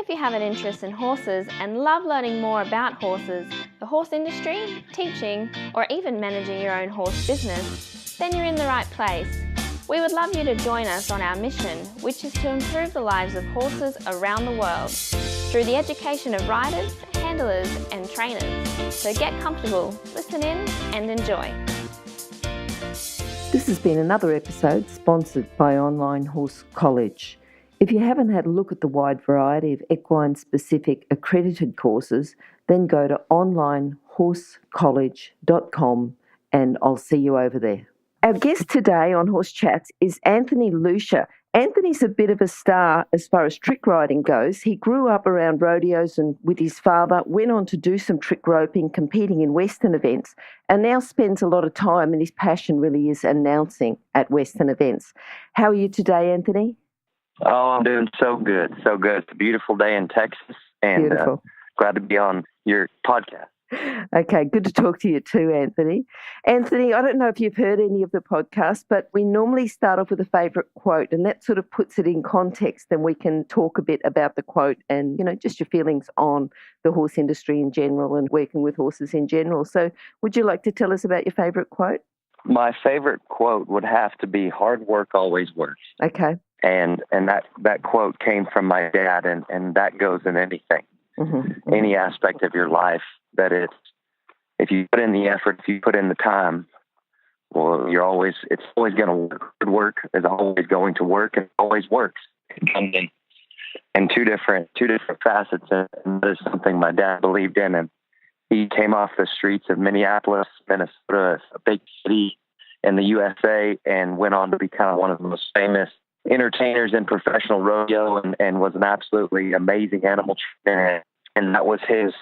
If you have an interest in horses and love learning more about horses, the horse industry, teaching, or even managing your own horse business, then you're in the right place. We would love you to join us on our mission, which is to improve the lives of horses around the world through the education of riders, handlers, and trainers. So get comfortable, listen in, and enjoy. This has been another episode sponsored by Online Horse College. If you haven't had a look at the wide variety of equine-specific accredited courses, then go to onlinehorsecollege.com and I'll see you over there. Our guest today on Horse Chats is Anthony Lucia. Anthony's a bit of a star as far as trick riding goes. He grew up around rodeos and with his father, went on to do some trick roping, competing in Western events, and now spends a lot of time, and his passion really is announcing at Western events. How are you today, Anthony? Oh, I'm doing so good, so good. It's a beautiful day in Texas, and glad to be on your podcast. Okay, good to talk to you too, Anthony. Anthony, I don't know if you've heard any of the podcasts, but we normally start off with a favourite quote, and that sort of puts it in context, and we can talk a bit about the quote and, just your feelings on the horse industry in general and working with horses in general. So would you like to tell us about your favourite quote? My favourite quote would have to be, hard work always works. Okay. And that quote came from my dad, and that goes in anything, any aspect of your life, that if you put in the effort, if you put in the time, well, it's always going to work. Good work is always going to work, and it always works. It comes in two different facets, and that is something my dad believed in. And he came off the streets of Minneapolis, Minnesota, a big city in the USA, and went on to become one of the most famous entertainers in professional rodeo, and was an absolutely amazing animal trainer. And that was his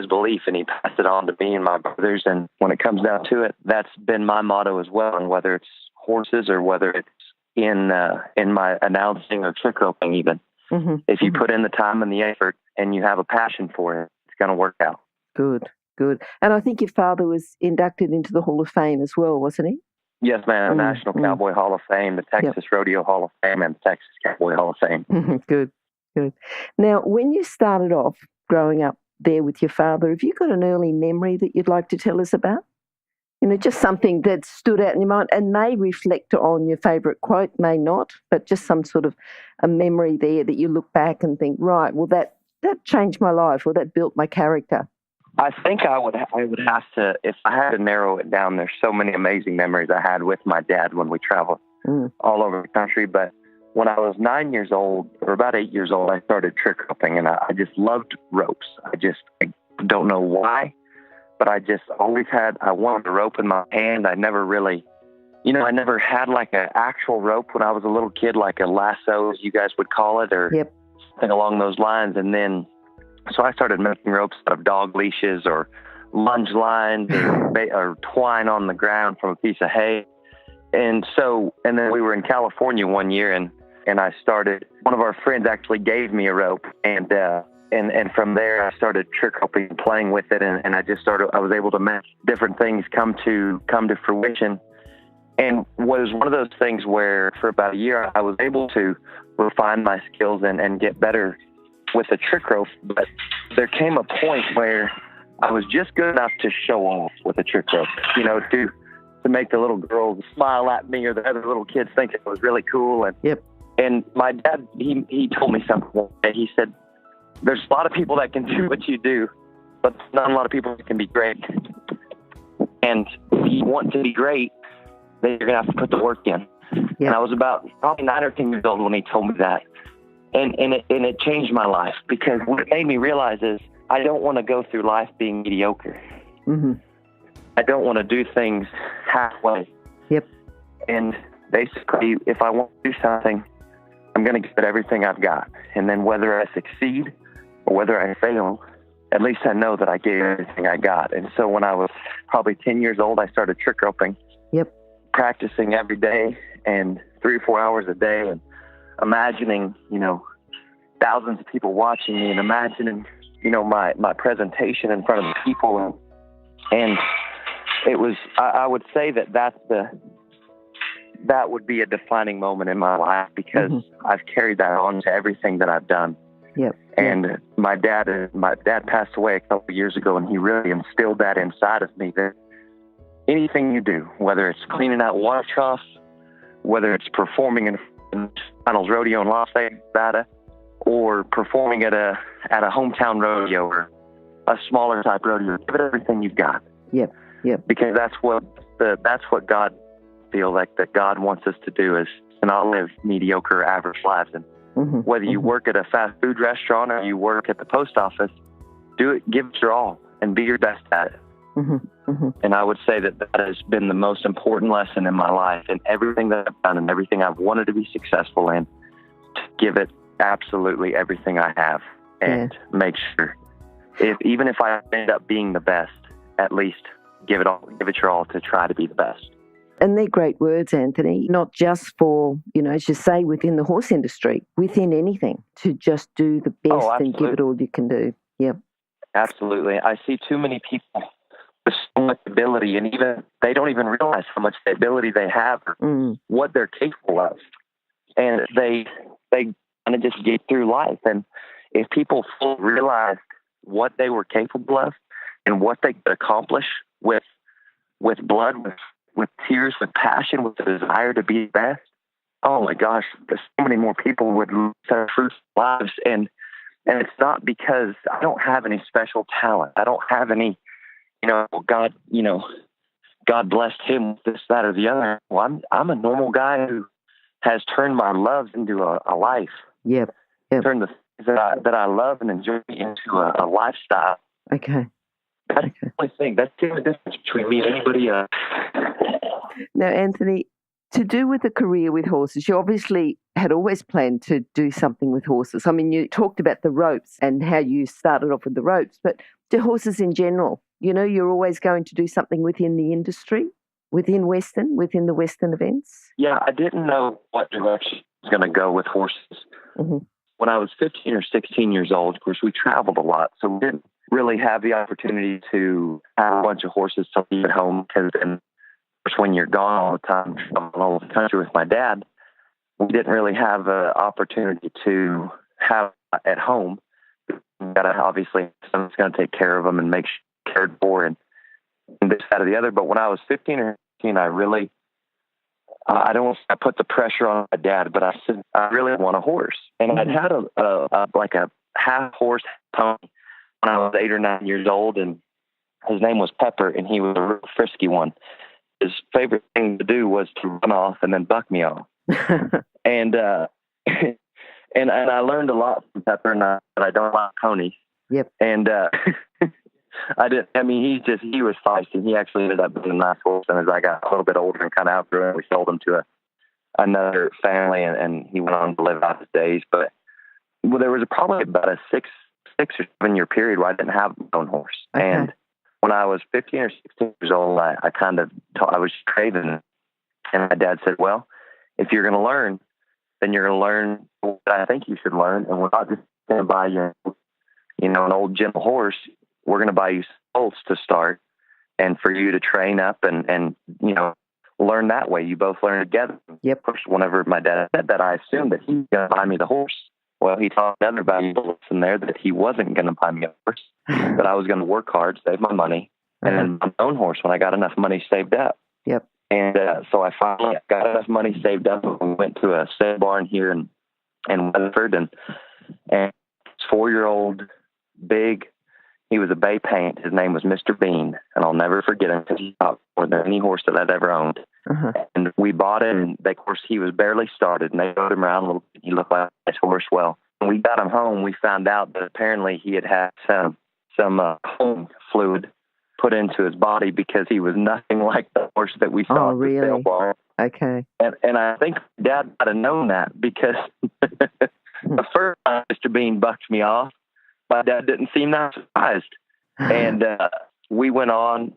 belief, and he passed it on to me and my brothers. And when it comes down to it, that's been my motto as well. And whether it's horses or whether it's in my announcing or trick roping even, if you put in the time and the effort and you have a passion for it, it's going to work out. Good. And I think your father was inducted into the Hall of Fame as well, wasn't he? Yes, ma'am. National Cowboy Hall of Fame, the Texas Rodeo Hall of Fame, and the Texas Cowboy Hall of Fame. Good. Now, when you started off growing up there with your father, have you got an early memory that you'd like to tell us about? Just something that stood out in your mind and may reflect on your favourite quote, may not, but just some sort of a memory there that you look back and think, right, well, that changed my life, or that built my character. I think I would have to, if I had to narrow it down, there's so many amazing memories I had with my dad when we traveled all over the country. But when I was 9 years old, or about 8 years old, I started trick roping, and I just loved ropes. I don't know why, but I wanted a rope in my hand. I never really, I never had like an actual rope when I was a little kid, like a lasso, as you guys would call it, or something along those lines. And then, so I started making ropes out of dog leashes or lunge lines or twine on the ground from a piece of hay. And then we were in California one year, and I started, one of our friends actually gave me a rope, and from there I started trick roping and playing with it, and I was able to make different things come to fruition. And was one of those things where for about a year I was able to refine my skills and get better with the trick rope, but there came a point where I was just good enough to show off with a trick rope, to make the little girls smile at me, or the other little kids think it was really cool. And my dad, he told me something. He said, there's a lot of people that can do what you do, but not a lot of people that can be great. And if you want to be great, then you're going to have to put the work in. And I was about probably 9 or 10 years old when he told me that. And it changed my life, because what it made me realize is I don't want to go through life being mediocre. I don't want to do things halfway. And basically, if I want to do something, I'm going to give it everything I've got. And then whether I succeed or whether I fail, at least I know that I gave everything I got. And so when I was probably 10 years old, I started trick roping, practicing every day and 3 or 4 hours a day, and imagining, thousands of people watching me, and imagining, my presentation in front of the people. And it was, I would say that would be a defining moment in my life, because I've carried that on to everything that I've done. Yep. And my dad passed away a couple of years ago, and he really instilled that inside of me, that anything you do, whether it's cleaning out water troughs, whether it's performing in Finals Rodeo in Las Vegas, Nevada, or performing at a hometown rodeo or a smaller type rodeo, give it everything you've got. Yep. Because that's what God feels like that God wants us to do, is to not live mediocre, average lives. And whether you work at a fast food restaurant or you work at the post office, do it, give it your all, and be your best at it. And I would say that has been the most important lesson in my life, and everything that I've done and everything I've wanted to be successful in, to give it absolutely everything I have, and make sure, even if I end up being the best, at least give it your all to try to be the best. And they're great words, Anthony, not just for, as you say, within the horse industry, within anything, to just do the best and give it all you can do. Yep. Absolutely. I see too many people with so much ability, and even they don't even realize how much ability they have or what they're capable of. And they kind of just get through life. And if people fully realized what they were capable of and what they could accomplish with blood, with tears, with passion, with the desire to be the best, oh my gosh, so many more people would live their fruitful lives. And it's not because I don't have any special talent. I don't have any, God blessed him with this, that, or the other. Well, I'm a normal guy who has turned my loves into a life. Yep. Turned the things that I love and enjoy into a lifestyle. Okay. That's the only thing. That's the only difference between me and anybody else. Now, Anthony, to do with a career with horses, you obviously had always planned to do something with horses. I mean, you talked about the ropes and how you started off with the ropes, but to horses in general, you're always going to do something within the industry, within the Western events? Yeah, I didn't know what direction I was going to go with horses. When I was 15 or 16 years old, of course, we traveled a lot, so we didn't really have the opportunity to have a bunch of horses to leave at home, because then when you're gone all the time, traveling all over the country with my dad, we didn't really have an opportunity to have at home. Obviously, someone's going to take care of them and make sure they're cared for and this, that, or the other. But when I was 15 or 16, I put the pressure on my dad, but I said, I really want a horse. And I'd had a half horse pony when I was 8 or 9 years old, and his name was Pepper, and he was a real frisky one. His favorite thing to do was to run off and then buck me off. And I learned a lot from Pepper, and I don't like ponies. Yep. And he was feisty. He actually ended up being a nice horse, and as I got a little bit older and kind of outgrew him, we sold him to another family, and he went on to live out his days. But there was probably about a 6 or 7 year period where I didn't have my own horse. Okay. And when I was 15 or 16 years old, I was craving, and my dad said, well, if you're going to learn, then you're going to learn what I think you should learn, and we're not just going to buy you, an old gentle horse. We're going to buy you colts to start, and for you to train up and learn that way. You both learn together. Yep. Of course, whenever my dad said that, I assumed that he was going to buy me the horse. Well, he taught another valuable lesson there, that he wasn't going to buy me a horse, that I was going to work hard, save my money, and then my own horse when I got enough money saved up. Yep. And so I finally got enough money saved up, and we went to a sale barn here in Weatherford, and this 4-year-old big, he was a bay paint. His name was Mr. Bean, and I'll never forget him because he bought more than any horse that I'd ever owned. And we bought him, and of course he was barely started, and they rode him around a little bit. He looked like a nice horse. Well, when we got him home, we found out that apparently he had some home fluid put into his body, because he was nothing like the horse that we saw at the sale barn. Okay. And I think Dad might have known that, because the first time Mr. Bean bucked me off, my dad didn't seem that surprised. And I went on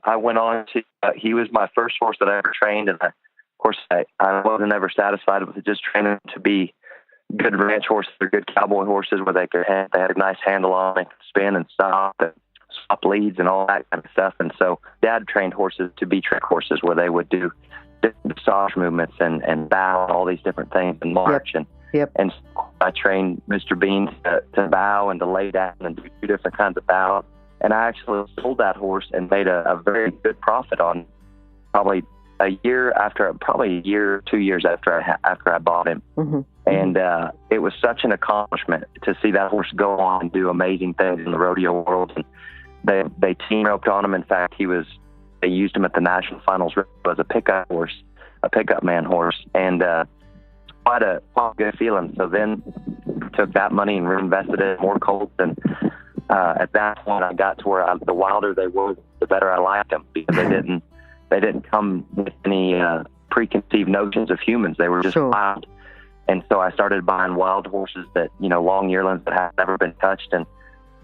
to, he was my first horse that I ever trained. And of course, I wasn't ever satisfied with just training to be good ranch horses or good cowboy horses where they had a nice handle on, they could spin and stop and swap leads and all that kind of stuff. And so Dad trained horses to be trick horses where they would do different massage movements and bow and all these different things and march. Yep. Yep. And so I trained Mr. Bean to bow and to lay down and do 2 different kinds of bows. And I actually sold that horse and made a very good profit on probably a year, 2 years after I bought him. Mm-hmm. And it was such an accomplishment to see that horse go on and do amazing things in the rodeo world. And they team roped on him. In fact, they used him at the national finals as a pickup horse, a pickup man horse, and quite a good feeling. So then took that money and reinvested it in more colts. And at that point, I got to where the wilder they were, the better I liked them, because they didn't come with any preconceived notions of humans. They were just wild. And so I started buying wild horses that, long yearlings that had never been touched. And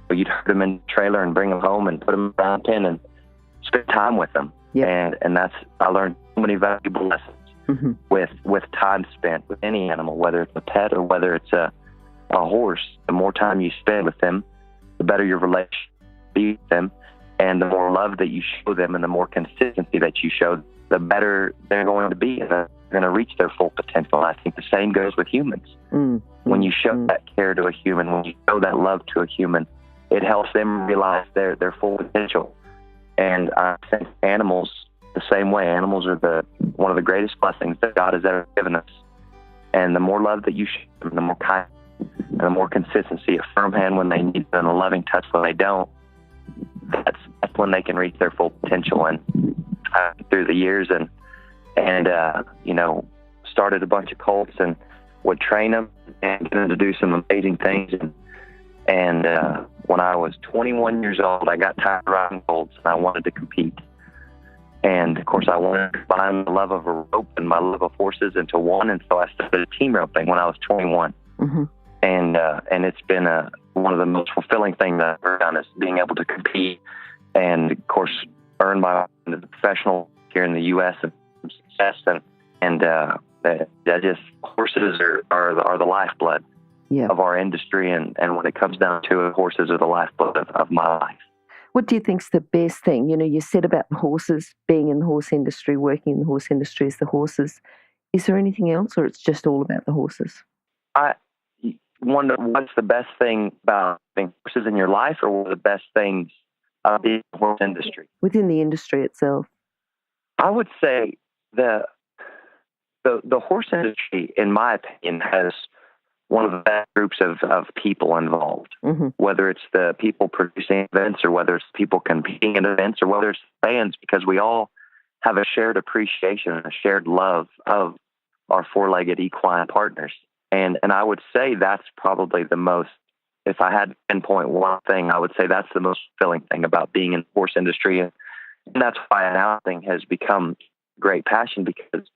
you'd herd them in the trailer and bring them home and put them in a round pen and spend time with them. Yep. And I learned so many valuable lessons with time spent with any animal, whether it's a pet or whether it's a horse. The more time you spend with them, the better your relationship be with them, and the more love that you show them and the more consistency that you show, the better they're going to be, and they're going to reach their full potential. I think the same goes with humans. When you show that care to a human, when you show that love to a human, it helps them realize their full potential. And I think animals, the same way. Animals are one of the greatest blessings that God has ever given us. And the more love that you show them, the more kindness and the more consistency, a firm hand when they need it and a loving touch when they don't, that's when they can reach their full potential. And through the years and started a bunch of colts and would train them and get them to do some amazing things. And when I was 21 years old, I got tired of riding colts and I wanted to compete. And of course, I wanted to combine my love of a rope and my love of horses into one. And so I started team roping when I was 21. Mm-hmm. And it's been one of the most fulfilling things I've ever done, is being able to compete and, of course, earn my professional here in the U.S. and success. And horses are the lifeblood of our industry. And when it comes down to it, horses are the lifeblood of my life. What do you think's the best thing? You said about the horses, being in the horse industry, working in the horse industry is the horses. Is there anything else, or it's just all about the horses? What's the best thing about having horses in your life, or what are the best things of being in the horse industry? Within the industry itself. I would say the horse industry, in my opinion, has one of the best groups of people involved, whether it's the people producing events or whether it's people competing in events or whether it's fans, because we all have a shared appreciation and a shared love of our four-legged equine partners. And I would say that's probably the most, if I had to pinpoint one thing, I would say that's the most fulfilling thing about being in the horse industry. And that's why announcing has become a great passion, because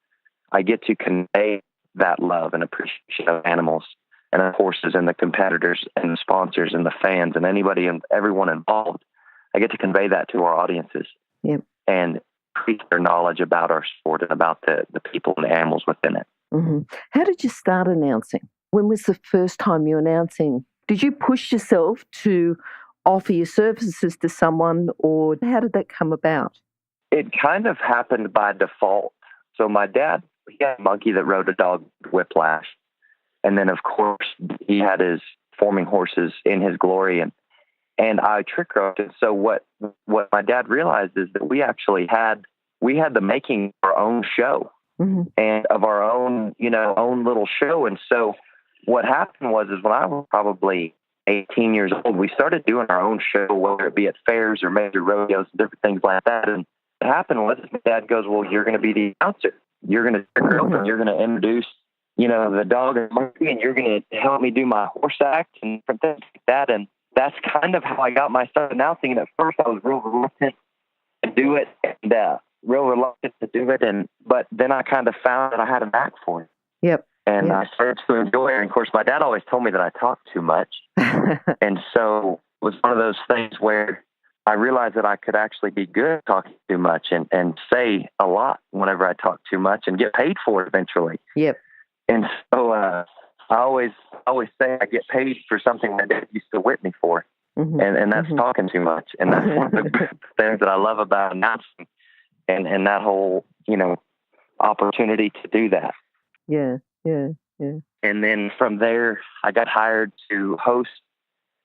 I get to convey that love and appreciation of animals and the horses and the competitors and the sponsors and the fans and anybody and everyone involved. I get to convey that to our audiences and increase their knowledge about our sport and about the people and the animals within it. Mm-hmm. How did you start announcing? When was the first time you were announcing? Did you push yourself to offer your services to someone, or how did that come about? It kind of happened by default. So my dad, he had a monkey that rode a dog with whiplash. And then, of course, he had his forming horses in his glory. And I trick roped. And so what my dad realized is that we actually had the making of our own show. And of our own, own little show. And so what happened was when I was probably 18 years old, we started doing our own show, whether it be at fairs or major rodeos and different things like that. And what happened was my dad goes, well, you're going to be the announcer. You're going to trick rope and you're going to introduce, the dog and monkey, and you're going to help me do my horse act and different things like that. And that's kind of how I got my start announcing. And at first I was real reluctant to do it but then I kind of found that I had a knack for it. Yep. And I started to enjoy it. And of course, my dad always told me that I talked too much. And so it was one of those things where I realized that I could actually be good at talking too much and say a lot whenever I talk too much and get paid for it eventually. Yep. And so I always say I get paid for something my dad used to whip me for. And that's talking too much. And that's one of the things that I love about announcing and that whole, opportunity to do that. Yeah. And then from there, I got hired to host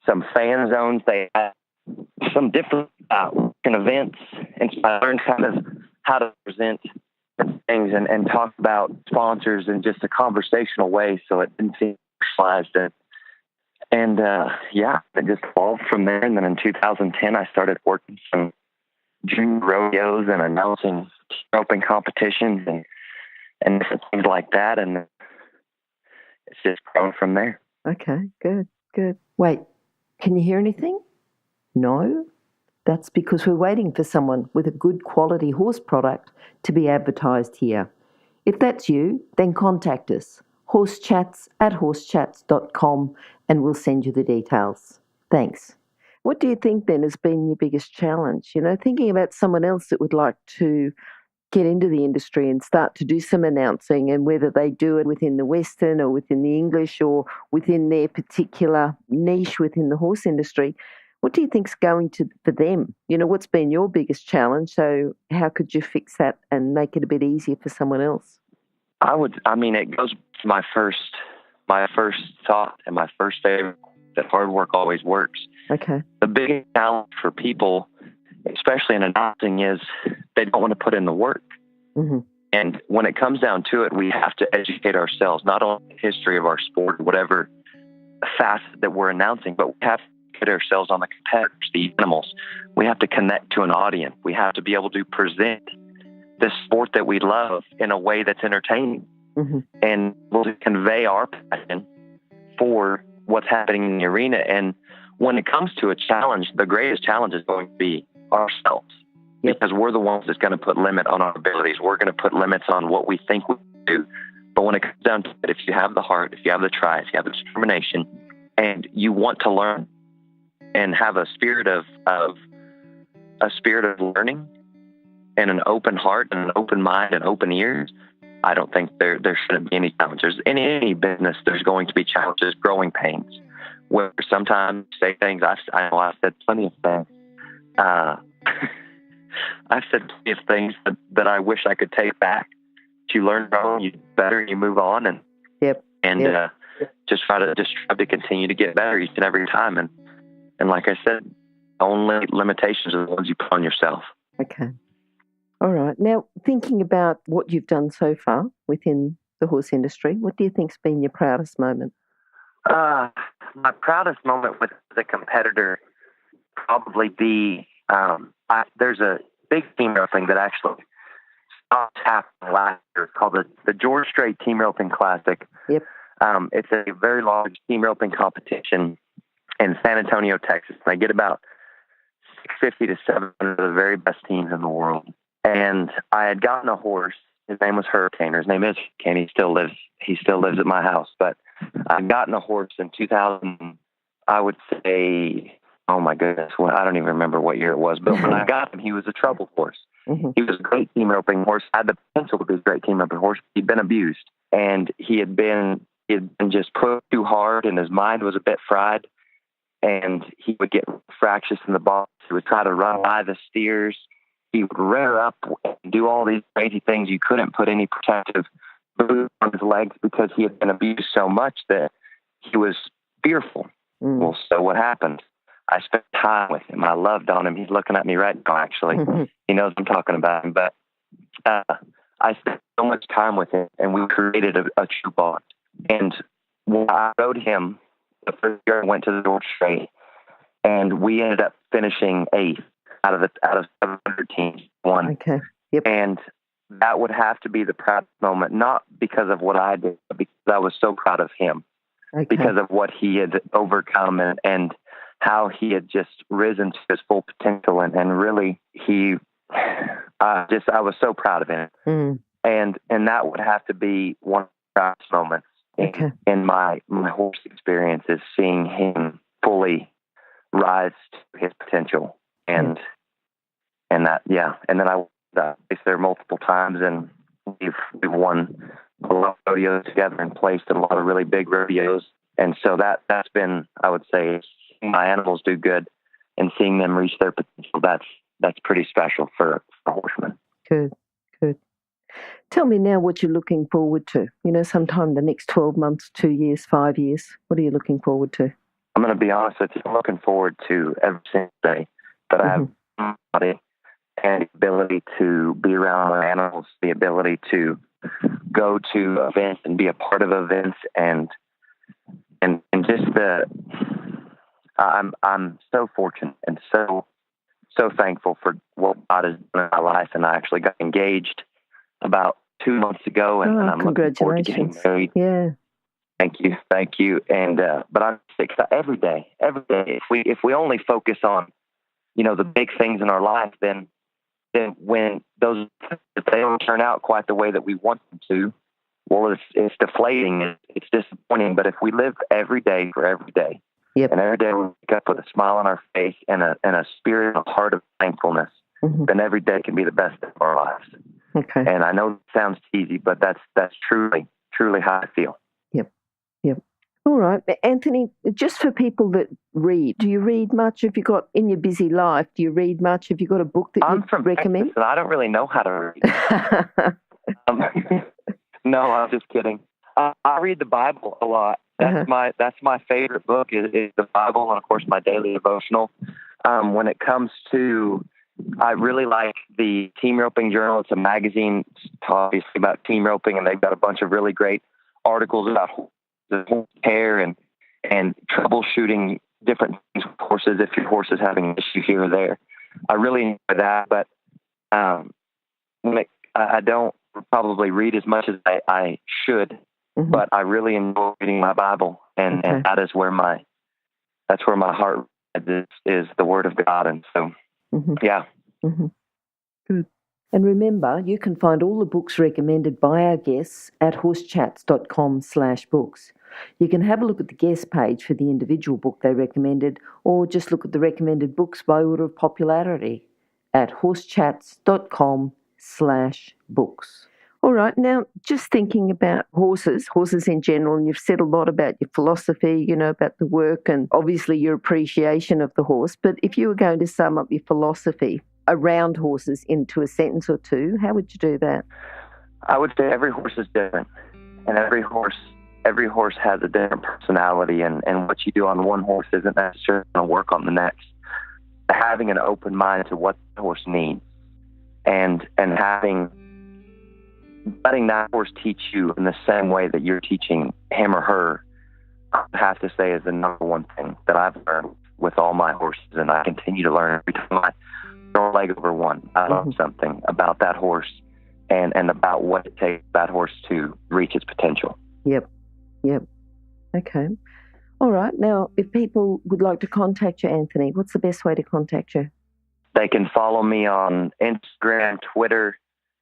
some fan zones. They had some different events, and so I learned kind of how to present things and talk about sponsors in just a conversational way, so it didn't seem personalized. And it just evolved from there. And then in 2010, I started working some junior rodeos and announcing open competitions and different things like that. And it's just grown from there. Okay, good. Wait, can you hear anything? No? That's because we're waiting for someone with a good quality horse product to be advertised here. If that's you, then contact us, horsechats@horsechats.com, and we'll send you the details. Thanks. What do you think then has been your biggest challenge? Thinking about someone else that would like to get into the industry and start to do some announcing, and whether they do it within the Western or within the English or within their particular niche within the horse industry. What do you think's going to for them? What's been your biggest challenge? So how could you fix that and make it a bit easier for someone else? It goes to my first thought and my first favorite, that hard work always works. Okay. The biggest challenge for people, especially in announcing, is they don't want to put in the work. Mm-hmm. And when it comes down to it, we have to educate ourselves, not on the history of our sport, whatever facet that we're announcing, but we have to educate ourselves on the competitors, the animals. We have to connect to an audience. We have to be able to present the sport that we love in a way that's entertaining, mm-hmm. and we'll convey our passion for what's happening in the arena. And when it comes to a challenge, the greatest challenge is going to be ourselves, because we're the ones that's going to put limit on our abilities. We're going to put limits on what we think we can do. But when it comes down to it, if you have the heart, if you have the try, if you have the determination, and you want to learn and have a spirit of learning and an open heart and an open mind and open ears, I don't think there shouldn't be any challenges. In any business, there's going to be challenges, growing pains, where sometimes you say things. I've said plenty of things. I've said plenty of things that I wish I could take back. You learn from, you better, you move on, and just try to continue to get better each and every time. And like I said, only limitations are the ones you put on yourself. Okay. All right. Now, thinking about what you've done so far within the horse industry, what do you think's been your proudest moment? My proudest moment with the competitor probably be there's a big team roping that actually stopped happening last year, called the George Strait Team Roping Classic. Yep. It's a very large team roping competition in San Antonio, Texas. They get about 650 to 700 of the very best teams in the world. And I had gotten a horse. His name was Hurricane. His name is Hurricane. He still lives at my house. But I'd gotten a horse in 2000, I would say, oh my goodness, I don't even remember what year it was. But when I got him, he was a troubled horse. Mm-hmm. He was a great team roping horse, had the potential to be a great team roping horse. He'd been abused, and he had been just put too hard, and his mind was a bit fried. And he would get fractious in the box. He would try to run by the steers. He would rear up and do all these crazy things. You couldn't put any protective boot on his legs because he had been abused so much that he was fearful. Mm. Well, so what happened? I spent time with him. I loved on him. He's looking at me right now, actually. Mm-hmm. He knows I'm talking about him. But I spent so much time with him, and we created a true bond. And when I rode him, the first year I went to the George Strait, and we ended up finishing 8th out of 700 teams. Won. Okay. Yep. And that would have to be the proudest moment, not because of what I did, but because I was so proud of him. Okay. Because of what he had overcome and how he had just risen to his full potential. And really, I was so proud of him. Mm. And that would have to be one of the proudest moments in my horse experience, is seeing him fully rise to his potential. And that, and then I placed there multiple times, and we've won a lot of rodeos together and placed in a lot of really big rodeos. And so that's been, I would say, seeing my animals do good and seeing them reach their potential. That's pretty special for a horseman. Good. Tell me now what you're looking forward to. Sometime the next 12 months, 2 years, 5 years. What are you looking forward to? I'm going to be honest with you. I'm looking forward to every single day that I have body and the ability to be around my animals, the ability to go to events and be a part of events, and just I'm so fortunate and so thankful for what God has done in my life. And I actually got engaged about 2 months ago, and I'm looking forward to getting married. Yeah. Thank you. And but I'm excited every day. If we only focus on, the big things in our life, then when those, if they don't turn out quite the way that we want them to, well, it's deflating. It's disappointing. But if we live every day for every day, and every day we wake up with a smile on our face and a spirit, a heart of thankfulness, then every day can be the best of our lives. Okay. And I know it sounds cheesy, but that's truly how I feel. Yep. All right. Anthony, just for people that read, do you read much? Have you got, in your busy life, do you read much? Have you got a book that you recommend? Texas, and I don't really know how to read. No, I'm just kidding. I read the Bible a lot. That's my favorite book is the Bible, and of course my daily devotional. When it comes to, I really like the Team Roping Journal. It's a magazine, obviously, about team roping, and they've got a bunch of really great articles about the care and troubleshooting different things with horses if your horse is having an issue here or there. I really enjoy that, but I don't probably read as much as I should, but I really enjoy reading my Bible, and that is where that's where my heart is the Word of God, and so yeah. Good. And remember, you can find all the books recommended by our guests at horsechats.com/books. You can have a look at the guest page for the individual book they recommended, or just look at the recommended books by order of popularity at horsechats.com/books. All right, now just thinking about horses in general, and you've said a lot about your philosophy, about the work and obviously your appreciation of the horse, but if you were going to sum up your philosophy around horses into a sentence or two, how would you do that? I would say every horse is different, and every horse has a different personality, and what you do on one horse isn't necessarily going to work on the next. Having an open mind to what the horse needs, and letting that horse teach you in the same way that you're teaching him or her, I have to say is the number one thing that I've learned with all my horses, and I continue to learn every time I throw a leg over one. I learn something about that horse and about what it takes that horse to reach its potential. Yep. Okay. All right. Now, if people would like to contact you, Anthony, what's the best way to contact you? They can follow me on Instagram, Twitter,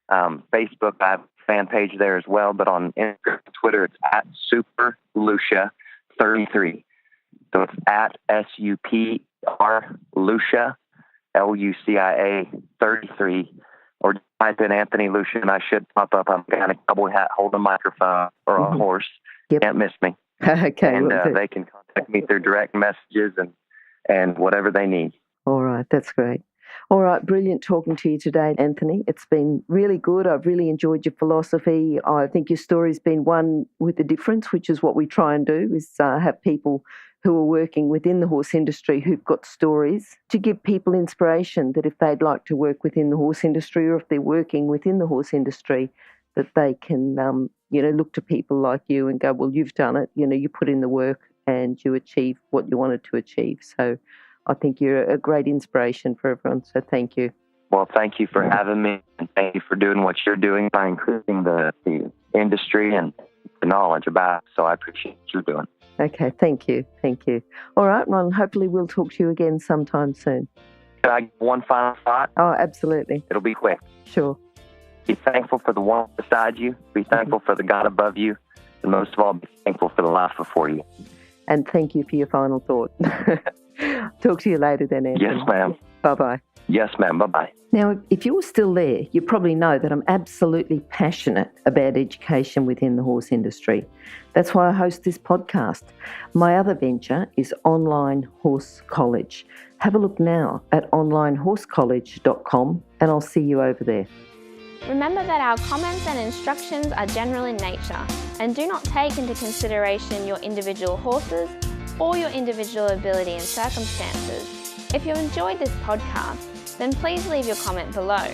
Facebook. I have a fan page there as well, but on Instagram and Twitter, it's at Super Lucia 33. So it's at SUPR Lucia, LUCIA 33, or type in Anthony Lucia and I should pop up. I'm got a cowboy hat, hold a microphone, or a horse. Yep. Can't miss me. Okay. And they can contact me through direct messages and whatever they need. All right. That's great. All right. Brilliant talking to you today, Anthony. It's been really good. I've really enjoyed your philosophy. I think your story's been one with a difference, which is what we try and do, is have people who are working within the horse industry who've got stories to give people inspiration that if they'd like to work within the horse industry, or if they're working within the horse industry, that they can, look to people like you and go, well, you've done it. You put in the work and you achieve what you wanted to achieve. So I think you're a great inspiration for everyone. So thank you. Well, thank you for having me, and thank you for doing what you're doing by increasing the industry and the knowledge about it. So I appreciate what you're doing. Okay, thank you. All right, well, hopefully we'll talk to you again sometime soon. Can I give one final thought? Oh, absolutely. It'll be quick. Sure. Be thankful for the one beside you. Be thankful for the God above you. And most of all, be thankful for the life before you. And thank you for your final thought. Talk to you later then, Anthony. Yes, ma'am. Bye-bye. Yes, ma'am. Bye-bye. Now, if you're still there, you probably know that I'm absolutely passionate about education within the horse industry. That's why I host this podcast. My other venture is Online Horse College. Have a look now at onlinehorsecollege.com, and I'll see you over there. Remember that our comments and instructions are general in nature and do not take into consideration your individual horses or your individual ability and circumstances. If you enjoyed this podcast, then please leave your comment below.